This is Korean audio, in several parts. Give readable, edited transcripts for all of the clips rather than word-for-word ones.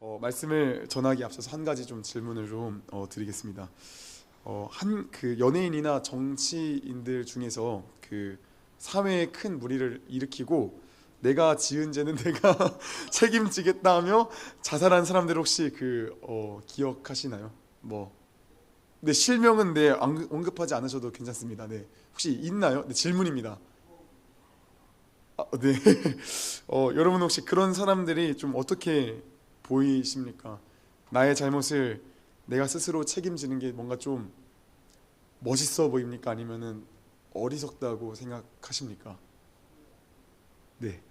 말씀을 전하기 앞서서 한 가지 좀 질문을 좀 드리겠습니다. 한 그 연예인이나 정치인들 중에서 그 사회에 큰 무리를 일으키고 내가 지은 죄는 내가 책임지겠다 하며 자살한 사람들 혹시 기억하시나요? 네, 실명은 네 언급하지 않으셔도 괜찮습니다. 네, 혹시 있나요? 네, 질문입니다. 네. 여러분 혹시 그런 사람들이 좀 어떻게 보이십니까? 나의 잘못을 내가 스스로 책임지는 게 뭔가 좀 멋있어 보입니까? 아니면은 어리석다고 생각하십니까? 네.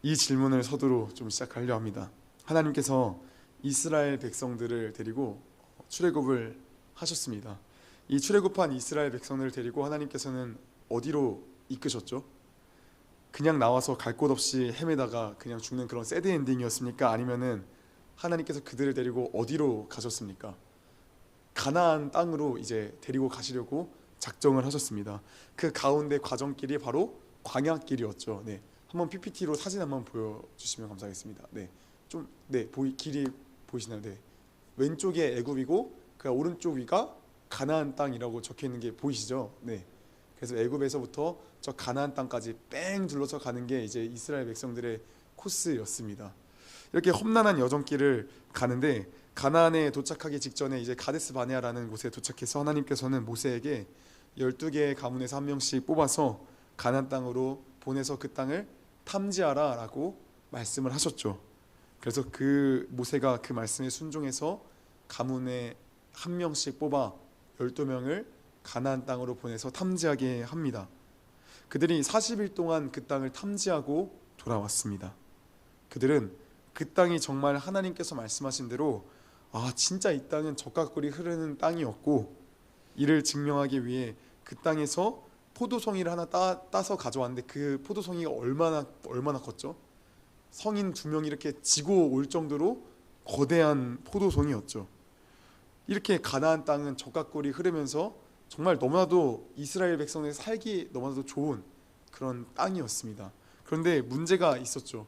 이 질문을 서두로 좀 시작하려 합니다. 하나님께서 이스라엘 백성들을 데리고 출애굽을 하셨습니다. 이 출애굽한 이스라엘 백성들을 데리고 하나님께서는 어디로 이끄셨죠? 그냥 나와서 갈 곳 없이 헤매다가 그냥 죽는 그런 새드 엔딩이었습니까? 아니면은 하나님께서 그들을 데리고 어디로 가셨습니까? 가나안 땅으로 이제 데리고 가시려고 작정을 하셨습니다. 그 가운데 과정길이 바로 광야길이었죠. 네, 한번 PPT로 사진 한번 보여주시면 감사하겠습니다. 네, 길이 보이시나요? 네, 왼쪽에 애굽이고 그 오른쪽 위가 가나안 땅이라고 적혀 있는 게 보이시죠? 네, 그래서 애굽에서부터 저 가나안 땅까지 뺑 둘러서 가는 게 이제 이스라엘 백성들의 코스였습니다. 이렇게 험난한 여정길을 가는데 가나안에 도착하기 직전에 이제 가데스 바네아라는 곳에 도착해서 하나님께서는 모세에게 12개의 가문에서 한 명씩 뽑아서 가나안 땅으로 보내서 그 땅을 탐지하라라고 말씀을 하셨죠. 그래서 그 모세가 그 말씀에 순종해서 가문에 한 명씩 뽑아 12명을 가나안 땅으로 보내서 탐지하게 합니다. 그들이 40일 동안 그 땅을 탐지하고 돌아왔습니다. 그들은 그 땅이 정말 하나님께서 말씀하신 대로 진짜 이 땅은 젖과 꿀이 흐르는 땅이었고, 이를 증명하기 위해 그 땅에서 포도송이를 하나 따서 가져왔는데 그 포도송이가 얼마나 컸죠? 성인 2명이 이렇게 지고 올 정도로 거대한 포도송이었죠. 이렇게 가나안 땅은 젖과 꿀이 흐르면서 정말 너무나도 이스라엘 백성들이 살기 너무나도 좋은 그런 땅이었습니다. 그런데 문제가 있었죠.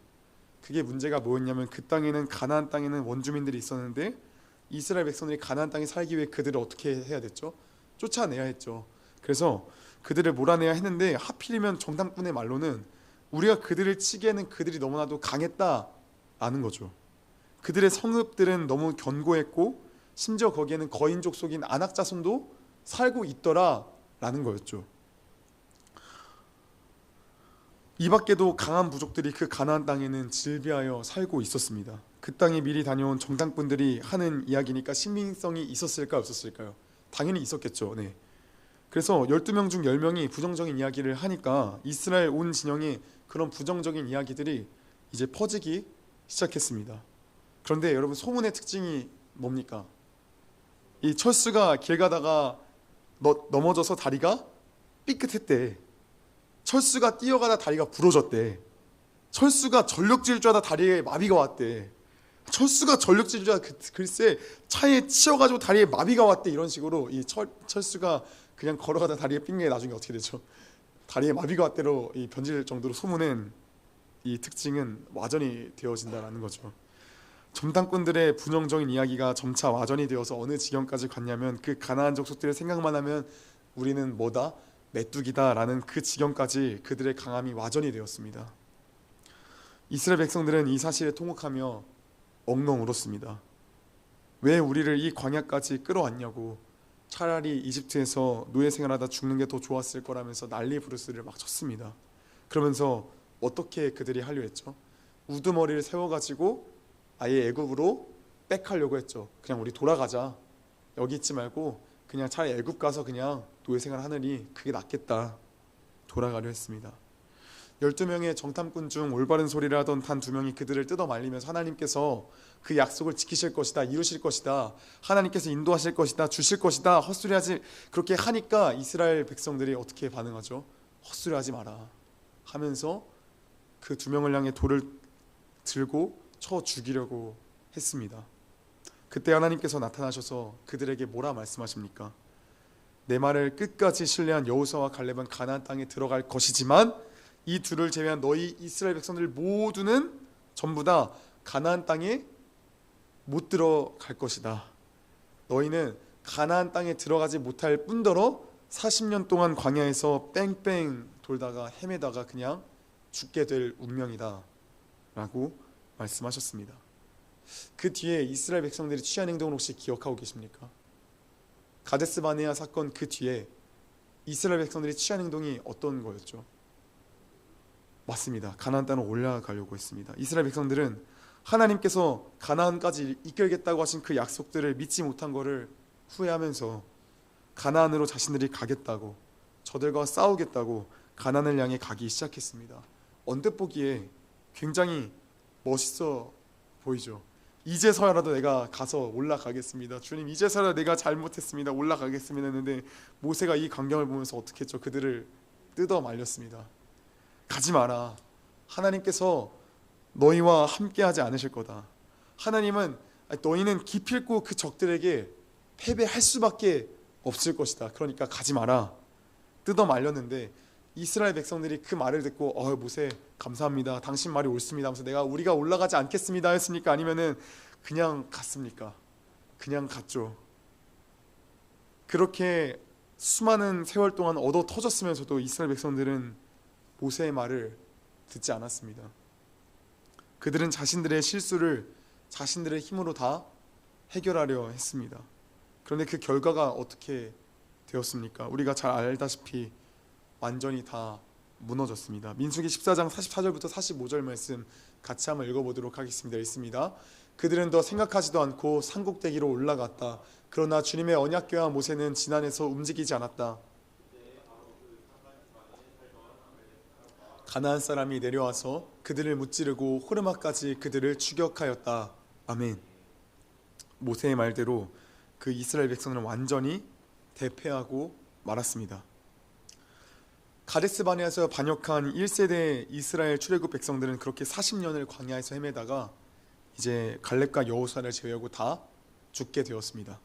그게 문제가 뭐였냐면 그 땅에는 가나안 땅에는 원주민들이 있었는데 이스라엘 백성들이 가나안 땅에 살기 위해 그들을 어떻게 해야 됐죠? 쫓아내야 했죠. 그래서 그들을 몰아내야 했는데 하필이면 정탐꾼의 말로는 우리가 그들을 치기에는 그들이 너무나도 강했다라는 거죠. 그들의 성읍들은 너무 견고했고 심지어 거기에는 거인족 속인 아낙 자손도 살고 있더라라는 거였죠. 이 밖에도 강한 부족들이 그 가나안 땅에는 질비하여 살고 있었습니다. 그 땅에 미리 다녀온 정탐꾼들이 하는 이야기니까 신빙성이 있었을까 없었을까요? 당연히 있었겠죠. 네. 그래서 12명 중 10명이 부정적인 이야기를 하니까 이스라엘 온 진영에 그런 부정적인 이야기들이 이제 퍼지기 시작했습니다. 그런데 여러분, 소문의 특징이 뭡니까? 이 철수가 길 가다가 넘어져서 다리가 삐끗했대. 철수가 뛰어가다 다리가 부러졌대. 철수가 전력질주하다 다리에 마비가 왔대. 철수가 전력질주하다 글쎄 차에 치여가지고 다리에 마비가 왔대. 이런 식으로 이 철수가 그냥 걸어가다 다리에 삔 게 나중에 어떻게 되죠? 다리에 마비가 왔대로 이 변질 정도로 소문낸 이 특징은 와전이 되어진다는 거죠. 점당꾼들의 부정적인 이야기가 점차 와전이 되어서 어느 지경까지 갔냐면 그 가나안 족속들의 생각만 하면 우리는 뭐다? 메뚜기다라는 그 지경까지 그들의 강함이 와전이 되었습니다. 이스라엘 백성들은 이 사실에 통곡하며 엉엉 울었습니다. 왜 우리를 이 광야까지 끌어왔냐고, 차라리 이집트에서 노예 생활하다 죽는 게 더 좋았을 거라면서 난리 부르스를 막 쳤습니다. 그러면서 어떻게 그들이 하려 했죠? 우두머리를 세워가지고 아예 애굽으로 백하려고 했죠. 그냥 우리 돌아가자, 여기 있지 말고 그냥 차라리 애굽 가서 그냥 노예 생활 하느니 그게 낫겠다, 돌아가려 했습니다. 12명의 정탐꾼 중 올바른 소리를 하던 단 2명이 그들을 뜯어 말리면서 하나님께서 그 약속을 지키실 것이다, 이루실 것이다, 하나님께서 인도하실 것이다, 주실 것이다 헛소리하지, 그렇게 하니까 이스라엘 백성들이 어떻게 반응하죠? 헛소리하지 마라 하면서 그 2명을 향해 돌을 들고 쳐 죽이려고 했습니다. 그때 하나님께서 나타나셔서 그들에게 뭐라 말씀하십니까? 내 말을 끝까지 신뢰한 여호수아와 갈렙은 가나안 땅에 들어갈 것이지만 이 둘을 제외한 너희 이스라엘 백성들 모두는 전부 다 가나안 땅에 못 들어갈 것이다. 너희는 가나안 땅에 들어가지 못할 뿐더러 40년 동안 광야에서 뺑뺑 돌다가 헤매다가 그냥 죽게 될 운명이다 라고 말씀하셨습니다. 그 뒤에 이스라엘 백성들이 취한 행동을 혹시 기억하고 계십니까? 가데스 바네아 사건 그 뒤에 이스라엘 백성들이 취한 행동이 어떤 거였죠? 맞습니다. 가나안 땅으로 올라가려고 했습니다. 이스라엘 백성들은 하나님께서 가나안까지 이끌겠다고 하신 그 약속들을 믿지 못한 것을 후회하면서 가나안으로 자신들이 가겠다고, 저들과 싸우겠다고 가나안을 향해 가기 시작했습니다. 언뜻 보기에 굉장히 멋있어 보이죠. 이제서야라도 내가 가서 올라가겠습니다. 주님, 이제서야 내가 잘못했습니다. 올라가겠습니다 했는데 모세가 이 광경을 보면서 어떻게 했죠? 그들을 뜯어 말렸습니다. 가지 마라. 하나님께서 너희와 함께하지 않으실 거다. 하나님은 너희는 기필코 그 적들에게 패배할 수밖에 없을 것이다. 그러니까 가지 마라. 뜯어 말렸는데 이스라엘 백성들이 그 말을 듣고 모세 감사합니다. 당신 말이 옳습니다 하면서 우리가 올라가지 않겠습니다 했습니까? 아니면은 그냥 갔습니까? 그냥 갔죠. 그렇게 수많은 세월 동안 얻어 터졌으면서도 이스라엘 백성들은 모세의 말을 듣지 않았습니다. 그들은 자신들의 실수를 자신들의 힘으로 다 해결하려 했습니다. 그런데 그 결과가 어떻게 되었습니까? 우리가 잘 알다시피 완전히 다 무너졌습니다. 민수기 14장 44절부터 45절 말씀 같이 한번 읽어보도록 하겠습니다. 있습니다. 그들은 더 생각하지도 않고 산꼭대기로 올라갔다. 그러나 주님의 언약궤와 모세는 지난해서 움직이지 않았다. 가나안 사람이 내려와서 그들을 무찌르고 호르마까지 그들을 추격하였다. 아멘. 모세의 말대로 그 이스라엘 백성은 완전히 대패하고 말았습니다. 가데스 바네아에서 반역한 1세대 이스라엘 출애굽 백성들은 그렇게 40년을 광야에서 헤매다가 이제 갈렙과 여호수아를 제외하고 다 죽게 되었습니다.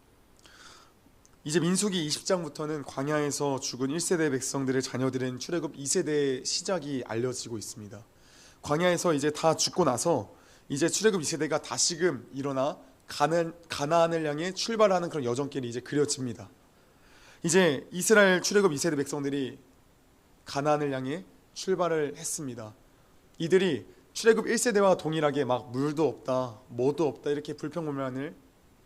이제 민수기 20장부터는 광야에서 죽은 1세대 백성들의 자녀들은 출애굽 2세대의 시작이 알려지고 있습니다. 광야에서 이제 다 죽고 나서 이제 출애굽 2세대가 다시금 일어나 가나안을 향해 출발하는 그런 여정길이 이제 그려집니다. 이제 이스라엘 출애굽 2세대 백성들이 가나안을 향해 출발을 했습니다. 이들이 출애굽 1세대와 동일하게 막 물도 없다, 뭐도 없다 이렇게 불평불만을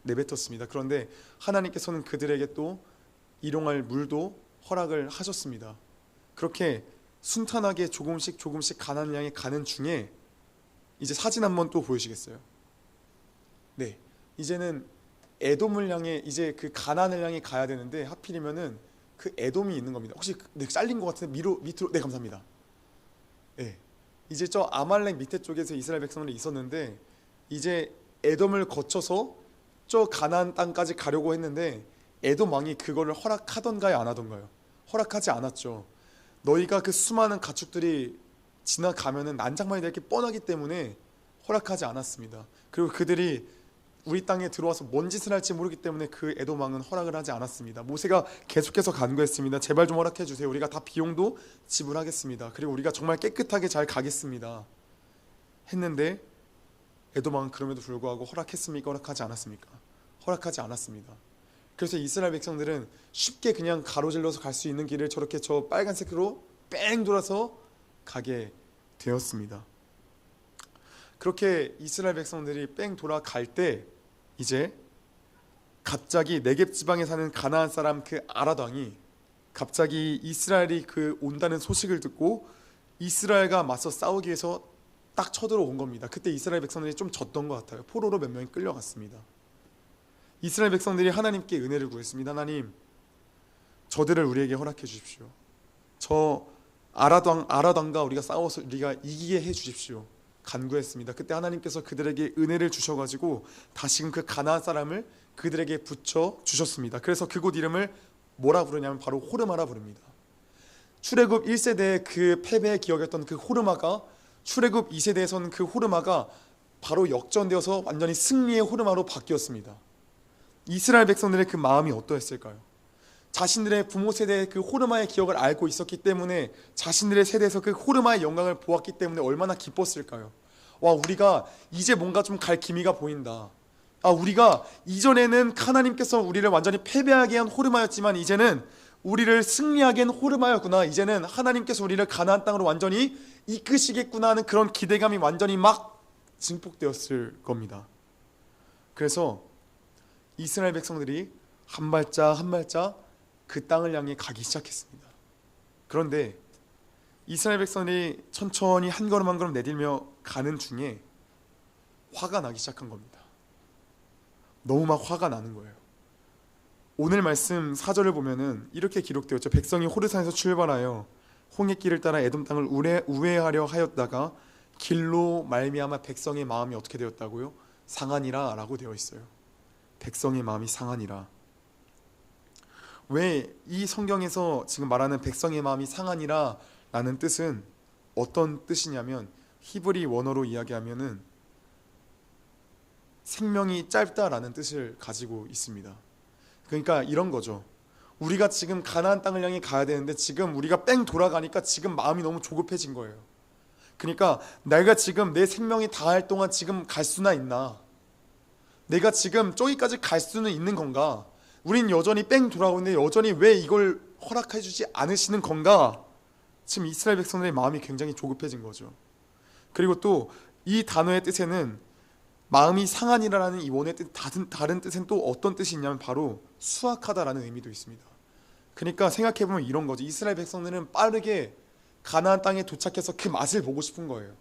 내뱉었습니다. 그런데 하나님께서는 그들에게 또 일용할 물도 허락을 하셨습니다. 그렇게 순탄하게 조금씩 가나안을 향해 가는 중에 이제 사진 한번 또 보여주시겠어요? 네, 이제는 에돔을 향해 이제 그 가나안을 향해 가야 되는데 하필이면은 그 에돔이 있는 겁니다. 혹시 잘린 것 같은데 밑으로 네 감사합니다. 네, 이제 저 아말렉 밑에 쪽에서 이스라엘 백성들이 있었는데 이제 에돔을 거쳐서 저 가나안 땅까지 가려고 했는데 에돔 왕이 그거를 허락하던가요 안 하던가요? 허락하지 않았죠. 너희가 그 수많은 가축들이 지나가면은 난장판이 될 게 뻔하기 때문에 허락하지 않았습니다. 그리고 그들이 우리 땅에 들어와서 뭔 짓을 할지 모르기 때문에 그 에돔 왕은 허락을 하지 않았습니다. 모세가 계속해서 간구했습니다. 제발 좀 허락해 주세요. 우리가 다 비용도 지불하겠습니다. 그리고 우리가 정말 깨끗하게 잘 가겠습니다. 했는데 에돔 왕은 그럼에도 불구하고 허락했습니까? 허락하지 않았습니까? 허락하지 않았습니다. 그래서 이스라엘 백성들은 쉽게 그냥 가로질러서 갈 수 있는 길을 저렇게 저 빨간색으로 뺑 돌아서 가게 되었습니다. 그렇게 이스라엘 백성들이 뺑 돌아갈 때 이제 갑자기 네겝 지방에 사는 가나안 사람 그 아랏 왕이 갑자기 이스라엘이 그 온다는 소식을 듣고 이스라엘과 맞서 싸우기 위해서 딱 쳐들어온 겁니다. 그때 이스라엘 백성들이 좀 졌던 것 같아요. 포로로 몇 명이 끌려갔습니다. 이스라엘 백성들이 하나님께 은혜를 구했습니다. 하나님, 저들을 우리에게 허락해 주십시오. 저 아랏 왕과 우리가 싸워서 우리가 이기게 해 주십시오. 간구했습니다. 그때 하나님께서 그들에게 은혜를 주셔가지고 다시금 그 가나안 사람을 그들에게 붙여 주셨습니다. 그래서 그곳 이름을 뭐라 부르냐면 바로 호르마라 부릅니다. 출애굽 1세대의 그 패배의 기억이었던 그 호르마가 출애굽 2세대에서는 그 호르마가 바로 역전되어서 완전히 승리의 호르마로 바뀌었습니다. 이스라엘 백성들의 그 마음이 어떠했을까요? 자신들의 부모 세대의 그 호르마의 기억을 알고 있었기 때문에 자신들의 세대에서 그 호르마의 영광을 보았기 때문에 얼마나 기뻤을까요? 와, 우리가 이제 뭔가 좀 갈 기미가 보인다. 아, 우리가 이전에는 하나님께서 우리를 완전히 패배하게 한 호르마였지만 이제는 우리를 승리하게 한 호르마였구나. 이제는 하나님께서 우리를 가나안 땅으로 완전히 이끄시겠구나 하는 그런 기대감이 완전히 막 증폭되었을 겁니다. 그래서 이스라엘 백성들이 한 발짝 한 발짝 그 땅을 향해 가기 시작했습니다. 그런데 이스라엘 백성이 천천히 한 걸음 한 걸음 내딛며 가는 중에 화가 나기 시작한 겁니다. 너무 막 화가 나는 거예요. 오늘 말씀 4절을 보면은 이렇게 기록되었죠. 백성이 호르산에서 출발하여 홍해길을 따라 에돔 땅을 우회하려 하였다가 길로 말미암아 백성의 마음이 어떻게 되었다고요? 상하니라 라고 되어 있어요. 백성의 마음이 상하니라. 왜 이 성경에서 지금 말하는 백성의 마음이 상하니라 라는 뜻은 어떤 뜻이냐면 히브리 원어로 이야기하면은 생명이 짧다라는 뜻을 가지고 있습니다. 그러니까 이런 거죠. 우리가 지금 가나안 땅을 향해 가야 되는데 지금 우리가 뺑 돌아가니까 지금 마음이 너무 조급해진 거예요. 그러니까 내가 지금 내 생명이 다할 동안 지금 갈 수나 있나? 내가 지금 저기까지 갈 수는 있는 건가? 우린 여전히 뺑 돌아오는데 여전히 왜 이걸 허락해 주지 않으시는 건가? 지금 이스라엘 백성들의 마음이 굉장히 조급해진 거죠. 그리고 또 이 단어의 뜻에는 마음이 상하니라라는 이 원의 뜻, 다른 뜻은 또 어떤 뜻이 있냐면 바로 수확하다라는 의미도 있습니다. 그러니까 생각해보면 이런 거죠. 이스라엘 백성들은 빠르게 가나안 땅에 도착해서 그 맛을 보고 싶은 거예요.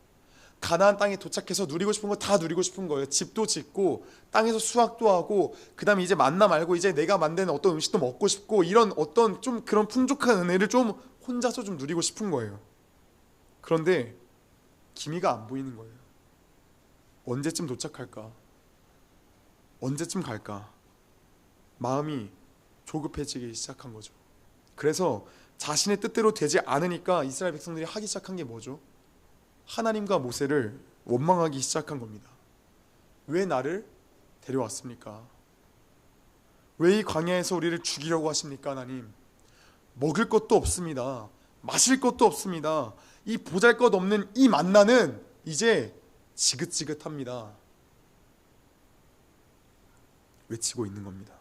가나안 땅에 도착해서 누리고 싶은 거 다 누리고 싶은 거예요. 집도 짓고 땅에서 수확도 하고 그 다음에 이제 만나 말고 이제 내가 만드는 어떤 음식도 먹고 싶고 이런 어떤 좀 그런 풍족한 은혜를 좀 혼자서 좀 누리고 싶은 거예요. 그런데 기미가 안 보이는 거예요. 언제쯤 도착할까? 언제쯤 갈까? 마음이 조급해지기 시작한 거죠. 그래서 자신의 뜻대로 되지 않으니까 이스라엘 백성들이 하기 시작한 게 뭐죠? 하나님과 모세를 원망하기 시작한 겁니다. 왜 나를 데려왔습니까? 왜 이 광야에서 우리를 죽이려고 하십니까, 하나님? 먹을 것도 없습니다. 마실 것도 없습니다. 이 보잘것없는 이 만나는 이제 지긋지긋합니다. 외치고 있는 겁니다.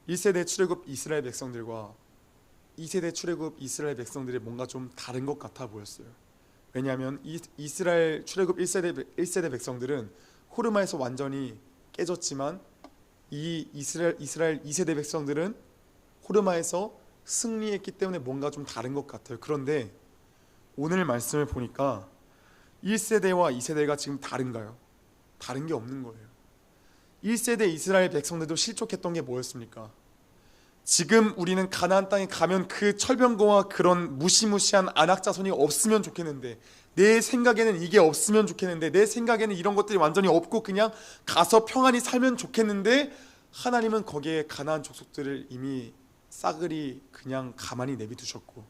1세대 출애굽 이스라엘 백성들과 2세대 출애굽 이스라엘 백성들이 뭔가 좀 다른 것 같아 보였어요. 왜냐하면 이스라엘 출애굽 1세대 백성들은 호르마에서 완전히 깨졌지만 이 이스라엘 2세대 백성들은 호르마에서 승리했기 때문에 뭔가 좀 다른 것 같아요. 그런데 오늘 말씀을 보니까 1세대와 2세대가 지금 다른가요? 다른 게 없는 거예요. 1세대 이스라엘 백성들도 실족했던 게 뭐였습니까? 지금 우리는 가나안 땅에 가면 그 철병거와 그런 무시무시한 안악자손이 없으면 좋겠는데, 내 생각에는 이게 없으면 좋겠는데, 내 생각에는 이런 것들이 완전히 없고 그냥 가서 평안히 살면 좋겠는데, 하나님은 거기에 가나안 족속들을 이미 싸그리 그냥 가만히 내비두셨고,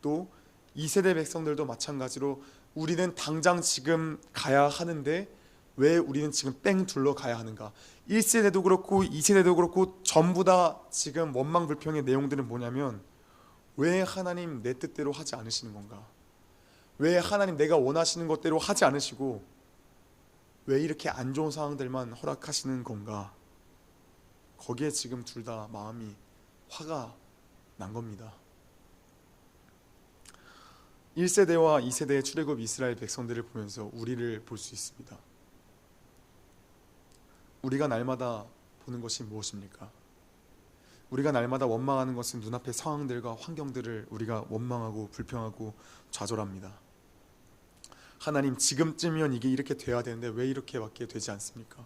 또 2세대 백성들도 마찬가지로 우리는 당장 지금 가야 하는데 왜 우리는 지금 뺑 둘러 가야 하는가? 1세대도 그렇고 2세대도 그렇고 전부 다 지금 원망불평의 내용들은 뭐냐면, 왜 하나님 내 뜻대로 하지 않으시는 건가? 왜 하나님 내가 원하시는 것대로 하지 않으시고 왜 이렇게 안 좋은 상황들만 허락하시는 건가? 거기에 지금 둘 다 마음이 화가 난 겁니다. 1세대와 2세대의 출애굽 이스라엘 백성들을 보면서 우리를 볼 수 있습니다. 우리가 날마다 보는 것이 무엇입니까? 우리가 날마다 원망하는 것은 눈앞의 상황들과 환경들을 우리가 원망하고 불평하고 좌절합니다. 하나님, 지금쯤이면 이게 이렇게 돼야 되는데 왜 이렇게밖에 되지 않습니까?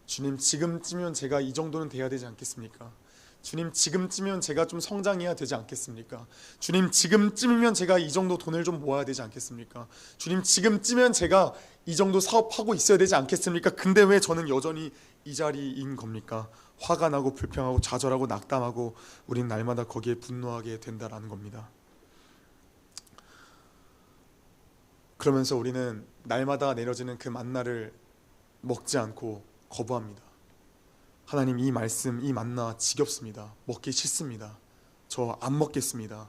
주님, 지금쯤이면 제가 이 정도는 돼야 되지 않겠습니까? 주님, 지금쯤이면 제가 좀 성장해야 되지 않겠습니까? 주님, 지금쯤이면 제가 이 정도 돈을 좀 모아야 되지 않겠습니까? 주님, 지금쯤이면 제가 이 정도 사업하고 있어야 되지 않겠습니까? 근데 왜 저는 여전히 이 자리인 겁니까? 화가 나고 불평하고 좌절하고 낙담하고 우린 날마다 거기에 분노하게 된다라는 겁니다. 그러면서 우리는 날마다 내려지는 그 만나를 먹지 않고 거부합니다. 하나님, 이 말씀, 이 만나 지겹습니다. 먹기 싫습니다. 저 안 먹겠습니다.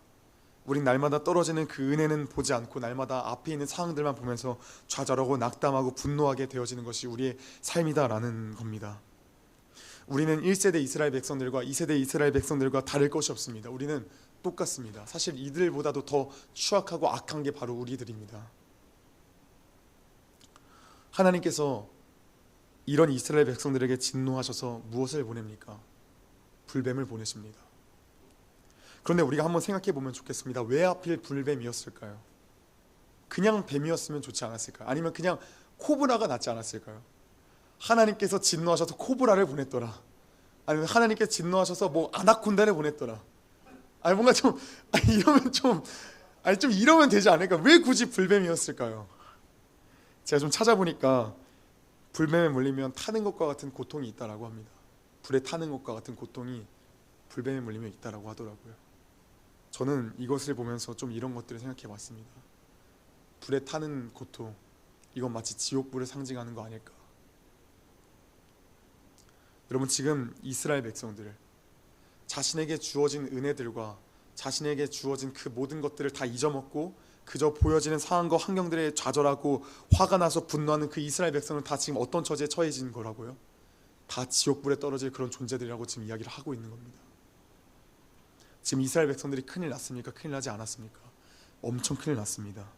우린 날마다 떨어지는 그 은혜는 보지 않고 날마다 앞에 있는 상황들만 보면서 좌절하고 낙담하고 분노하게 되어지는 것이 우리의 삶이다라는 겁니다. 우리는 1세대 이스라엘 백성들과 2세대 이스라엘 백성들과 다를 것이 없습니다. 우리는 똑같습니다. 사실 이들보다도 더 추악하고 악한 게 바로 우리들입니다. 하나님께서 이런 이스라엘 백성들에게 진노하셔서 무엇을 보냅니까? 불뱀을 보내십니다. 그런데 우리가 한번 생각해 보면 좋겠습니다. 왜 하필 불뱀이었을까요? 그냥 뱀이었으면 좋지 않았을까요? 아니면 그냥 코브라가 낫지 않았을까요? 하나님께서 진노하셔서 코브라를 보냈더라. 아니면 하나님께서 진노하셔서 뭐 아나콘다를 보냈더라. 아니 뭔가 좀 이러면 좀 이러면 되지 않을까? 왜 굳이 불뱀이었을까요? 제가 좀 찾아보니까 불뱀에 물리면 타는 것과 같은 고통이 있다라고 합니다. 불에 타는 것과 같은 고통이 불뱀에 물리면 있다라고 하더라고요. 저는 이것을 보면서 좀 이런 것들을 생각해 봤습니다. 불에 타는 고통, 이건 마치 지옥불을 상징하는 거 아닐까? 여러분, 지금 이스라엘 백성들, 자신에게 주어진 은혜들과 자신에게 주어진 그 모든 것들을 다 잊어먹고 그저 보여지는 상황과 환경들에 좌절하고 화가 나서 분노하는 그 이스라엘 백성은 다 지금 어떤 처지에 처해진 거라고요? 다 지옥불에 떨어질 그런 존재들이라고 지금 이야기를 하고 있는 겁니다. 지금 이스라엘 백성들이 큰일 났습니까? 큰일 나지 않았습니까? 엄청 큰일 났습니다.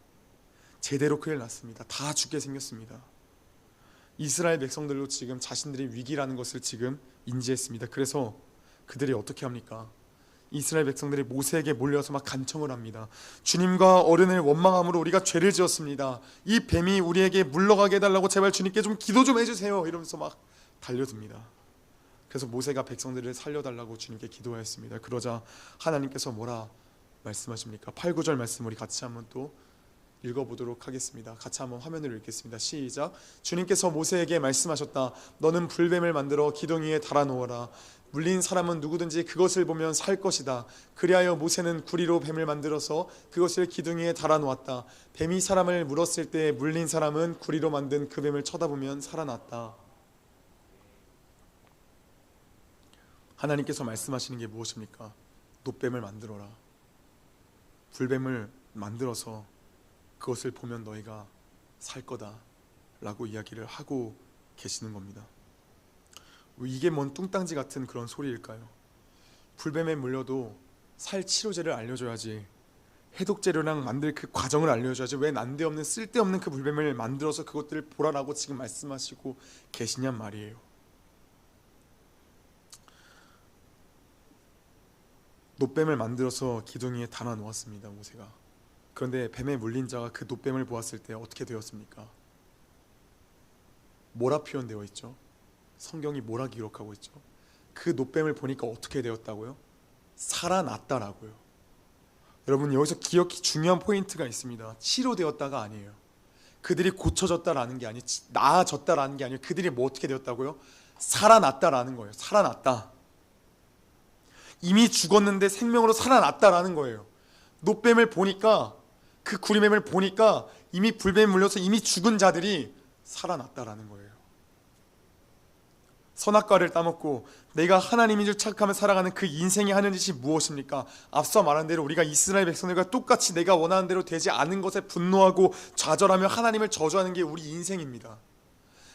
제대로 큰일 났습니다. 다 죽게 생겼습니다. 이스라엘 백성들도 지금 자신들이 위기라는 것을 지금 인지했습니다. 그래서 그들이 어떻게 합니까? 이스라엘 백성들이 모세에게 몰려서 막 간청을 합니다. 주님과 어른을 원망함으로 우리가 죄를 지었습니다. 이 뱀이 우리에게 물러가게 해달라고 제발 주님께 좀 기도 좀 해주세요. 이러면서 막 달려듭니다. 그래서 모세가 백성들을 살려달라고 주님께 기도하였습니다. 그러자 하나님께서 뭐라 말씀하십니까? 8, 9절 말씀 우리 같이 한번 또 읽어보도록 하겠습니다. 같이 한번 화면을 읽겠습니다. 시작. 주님께서 모세에게 말씀하셨다. 너는 불뱀을 만들어 기둥 위에 달아놓아라. 물린 사람은 누구든지 그것을 보면 살 것이다. 그리하여 모세는 구리로 뱀을 만들어서 그것을 기둥 위에 달아놓았다. 뱀이 사람을 물었을 때 물린 사람은 구리로 만든 그 뱀을 쳐다보면 살아났다. 하나님께서 말씀하시는 게 무엇입니까? 놋뱀을 만들어라. 불뱀을 만들어서 그것을 보면 너희가 살 거다 라고 이야기를 하고 계시는 겁니다. 이게 뭔 뚱땅지 같은 그런 소리일까요? 불뱀에 물려도 살 치료제를 알려줘야지, 해독제료랑 만들 그 과정을 알려줘야지, 왜 난데없는 쓸데없는 그 불뱀을 만들어서 그것들을 보라라고 지금 말씀하시고 계시냔 말이에요. 놋뱀을 만들어서 기둥 위에 달아 놓았습니다, 모세가. 그런데 뱀에 물린 자가 그 놋뱀을 보았을 때 어떻게 되었습니까? 뭐라 표현되어 있죠? 성경이 뭐라 기록하고 있죠? 그 놋뱀을 보니까 어떻게 되었다고요? 살아났다라고요. 여러분, 여기서 기억이 중요한 포인트가 있습니다. 치료되었다가 아니에요. 그들이 고쳐졌다라는 게 아니에요. 나아졌다라는 게 아니에요. 그들이 뭐 어떻게 되었다고요? 살아났다라는 거예요. 살아났다. 이미 죽었는데 생명으로 살아났다라는 거예요. 놋뱀을 보니까, 그 구리뱀을 보니까 이미 불뱀에 물려서 이미 죽은 자들이 살아났다라는 거예요. 선악과를 따먹고 내가 하나님인 줄 착각하며 살아가는 그 인생이 하는 짓이 무엇입니까? 앞서 말한 대로 우리가 이스라엘 백성들과 똑같이 내가 원하는 대로 되지 않은 것에 분노하고 좌절하며 하나님을 저주하는 게 우리 인생입니다.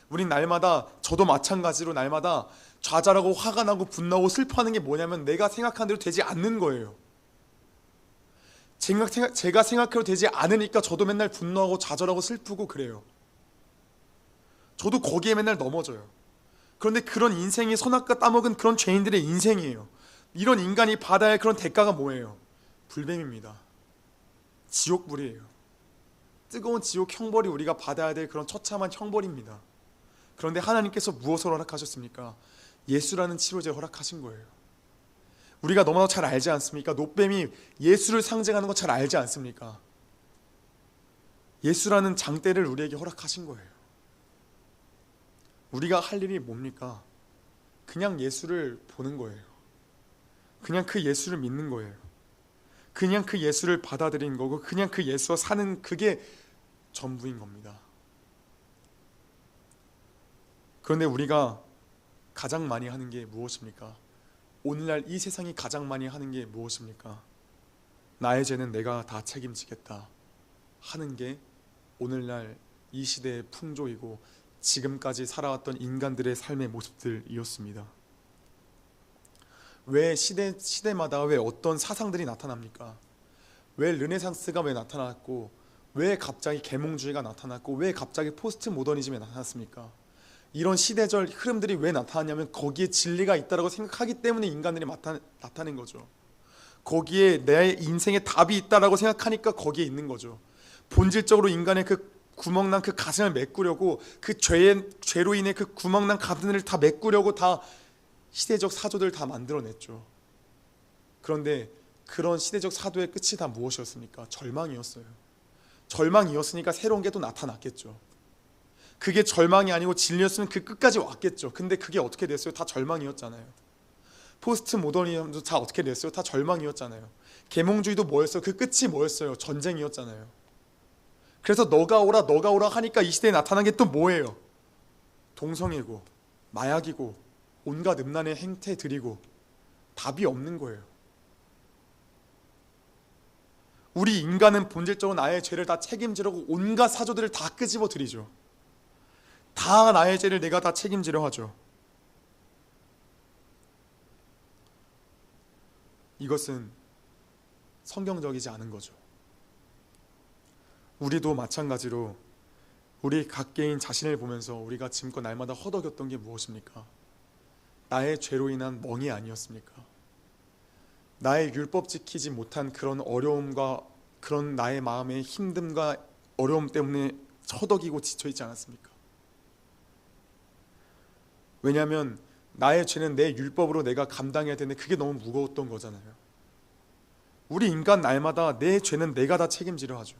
우린 날마다, 저도 마찬가지로 날마다 좌절하고 화가 나고 분노하고 슬퍼하는 게 뭐냐면 내가 생각한 대로 되지 않는 거예요. 제가 생각해도 되지 않으니까 저도 맨날 분노하고 좌절하고 슬프고 그래요. 저도 거기에 맨날 넘어져요. 그런데 그런 인생이 선악과 따먹은 그런 죄인들의 인생이에요. 이런 인간이 받아야 할 그런 대가가 뭐예요? 불뱀입니다. 지옥불이에요. 뜨거운 지옥 형벌이 우리가 받아야 될 그런 처참한 형벌입니다. 그런데 하나님께서 무엇을 허락하셨습니까? 예수라는 치료제를 허락하신 거예요. 우리가 너무나 잘 알지 않습니까? 놋뱀이 예수를 상징하는 거 잘 알지 않습니까? 예수라는 장대를 우리에게 허락하신 거예요. 우리가 할 일이 뭡니까? 그냥 예수를 보는 거예요. 그냥 그 예수를 믿는 거예요. 그냥 그 예수를 받아들인 거고 그냥 그 예수와 사는, 그게 전부인 겁니다. 그런데 우리가 가장 많이 하는 게 무엇입니까? 오늘날 이 세상이 가장 많이 하는 게 무엇입니까? 나의 죄는 내가 다 책임지겠다 하는 게 오늘날 이 시대의 풍조이고 지금까지 살아왔던 인간들의 삶의 모습들이었습니다. 왜 시대마다 왜 어떤 사상들이 나타납니까? 왜 르네상스가 왜 나타났고, 왜 갑자기 계몽주의가 나타났고, 왜 갑자기 포스트 모더니즘이 나타났습니까? 이런 시대적 흐름들이 왜 나타났냐면 거기에 진리가 있다고 생각하기 때문에 인간들이 나타낸 거죠. 거기에 내 인생의 답이 있다고 생각하니까 거기에 있는 거죠. 본질적으로 인간의 그 구멍난 그 가슴을 메꾸려고, 그 죄로 인해 그 구멍난 가슴을 다 메꾸려고 다 시대적 사조들 다 만들어냈죠. 그런데 그런 시대적 사도의 끝이 다 무엇이었습니까? 절망이었어요. 절망이었으니까 새로운 게 또 나타났겠죠. 그게 절망이 아니고 진리였으면 그 끝까지 왔겠죠. 근데 그게 어떻게 됐어요? 다 절망이었잖아요. 포스트 모더니즘도 다 어떻게 됐어요? 다 절망이었잖아요. 계몽주의도 뭐였어요? 그 끝이 뭐였어요? 전쟁이었잖아요. 그래서 너가 오라 하니까 이 시대에 나타난 게 또 뭐예요? 동성애고 마약이고 온갖 음란의 행태들이고 답이 없는 거예요. 우리 인간은 본질적으로 나의 죄를 다 책임지려고 온갖 사조들을 다 끄집어 들이죠. 다 나의 죄를 내가 다 책임지려 하죠. 이것은 성경적이지 않은 거죠. 우리도 마찬가지로 우리 각개인 자신을 보면서 우리가 지금껏 날마다 허덕였던 게 무엇입니까? 나의 죄로 인한 멍이 아니었습니까? 나의 율법 지키지 못한 그런 어려움과 그런 나의 마음의 힘듦과 어려움 때문에 허덕이고 지쳐있지 않았습니까? 왜냐하면 나의 죄는 내 율법으로 내가 감당해야 되는데 그게 너무 무거웠던 거잖아요. 우리 인간 날마다 내 죄는 내가 다 책임지려 하죠.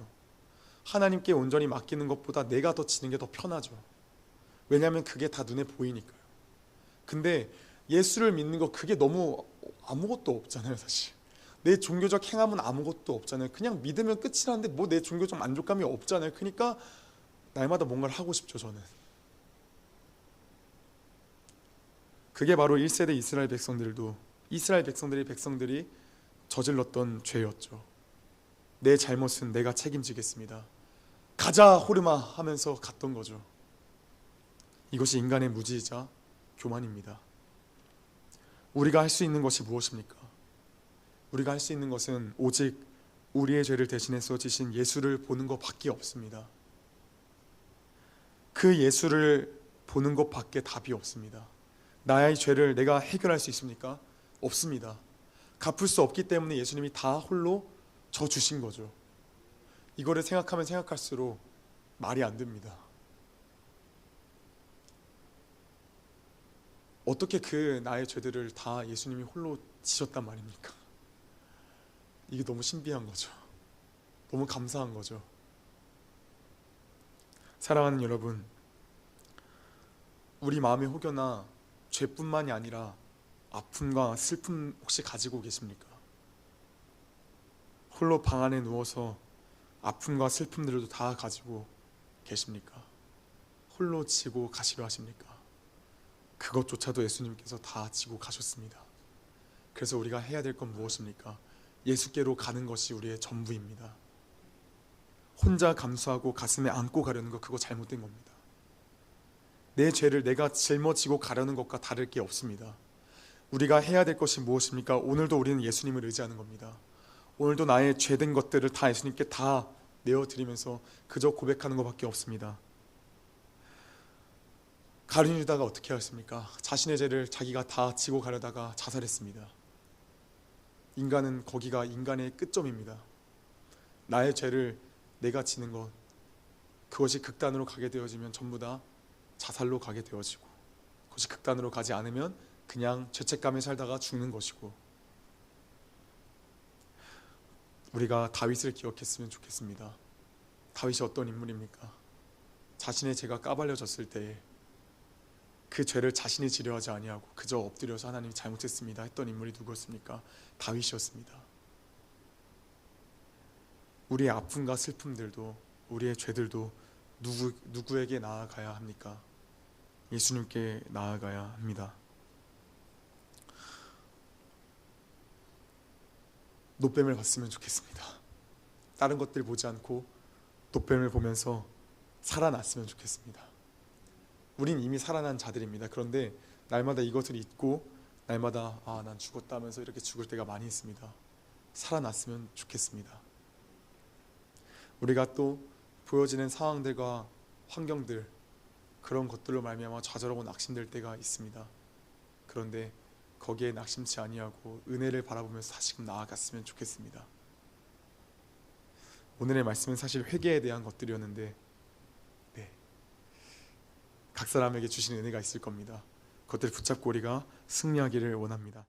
하나님께 온전히 맡기는 것보다 내가 더 지는 게 더 편하죠. 왜냐하면 그게 다 눈에 보이니까요. 근데 예수를 믿는 거 그게 너무 아무것도 없잖아요. 사실 내 종교적 행함은 아무것도 없잖아요. 그냥 믿으면 끝이라는데 뭐 내 종교적 만족감이 없잖아요. 그러니까 날마다 뭔가를 하고 싶죠. 저는 그게 바로 1세대 이스라엘 백성들이 저질렀던 죄였죠. 내 잘못은 내가 책임지겠습니다. 가자 호르마 하면서 갔던 거죠. 이것이 인간의 무지이자 교만입니다. 우리가 할 수 있는 것이 무엇입니까? 우리가 할 수 있는 것은 오직 우리의 죄를 대신해서 지신 예수를 보는 것밖에 없습니다. 그 예수를 보는 것밖에 답이 없습니다. 나의 죄를 내가 해결할 수 있습니까? 없습니다. 갚을 수 없기 때문에 예수님이 다 홀로 져 주신 거죠. 이거를 생각하면 생각할수록 말이 안 됩니다. 어떻게 그 나의 죄들을 다 예수님이 홀로 지셨단 말입니까? 이게 너무 신비한 거죠. 너무 감사한 거죠. 사랑하는 여러분, 우리 마음에 혹여나 죄뿐만이 아니라 아픔과 슬픔 혹시 가지고 계십니까? 홀로 방 안에 누워서 아픔과 슬픔들도 다 가지고 계십니까? 홀로 지고 가시려 하십니까? 그것조차도 예수님께서 다 지고 가셨습니다. 그래서 우리가 해야 될 건 무엇입니까? 예수께로 가는 것이 우리의 전부입니다. 혼자 감수하고 가슴에 안고 가려는 것, 그거 잘못된 겁니다. 내 죄를 내가 짊어지고 가려는 것과 다를 게 없습니다. 우리가 해야 될 것이 무엇입니까? 오늘도 우리는 예수님을 의지하는 겁니다. 오늘도 나의 죄된 것들을 다 예수님께 다 내어드리면서 그저 고백하는 것밖에 없습니다. 가룟 유다가 어떻게 하였습니까? 자신의 죄를 자기가 다 지고 가려다가 자살했습니다. 인간은 거기가 인간의 끝점입니다. 나의 죄를 내가 지는 것, 그것이 극단으로 가게 되어지면 전부 다 자살로 가게 되어지고, 그것이 극단으로 가지 않으면 그냥 죄책감에 살다가 죽는 것이고, 우리가 다윗을 기억했으면 좋겠습니다. 다윗이 어떤 인물입니까? 자신의 죄가 까발려졌을 때에 그 죄를 자신이 지려 하지 아니하고 그저 엎드려서 하나님이 잘못했습니다 했던 인물이 누구였습니까? 다윗이었습니다. 우리의 아픔과 슬픔들도, 우리의 죄들도 누구에게 나아가야 합니까? 예수님께 나아가야 합니다. 노뱀을 봤으면 좋겠습니다. 다른 것들 보지 않고 노뱀을 보면서 살아났으면 좋겠습니다. 우린 이미 살아난 자들입니다. 그런데 날마다 이것을 잊고 날마다 난 죽었다 하면서 이렇게 죽을 때가 많이 있습니다. 살아났으면 좋겠습니다. 우리가 또 보여지는 상황들과 환경들, 그런 것들로 말미암아 좌절하고 낙심될 때가 있습니다. 그런데 거기에 낙심치 아니하고 은혜를 바라보면서 다시금 나아갔으면 좋겠습니다. 오늘의 말씀은 사실 회개에 대한 것들이었는데 각 사람에게 주신 은혜가 있을 겁니다. 그것들을 붙잡고 우리가 승리하기를 원합니다.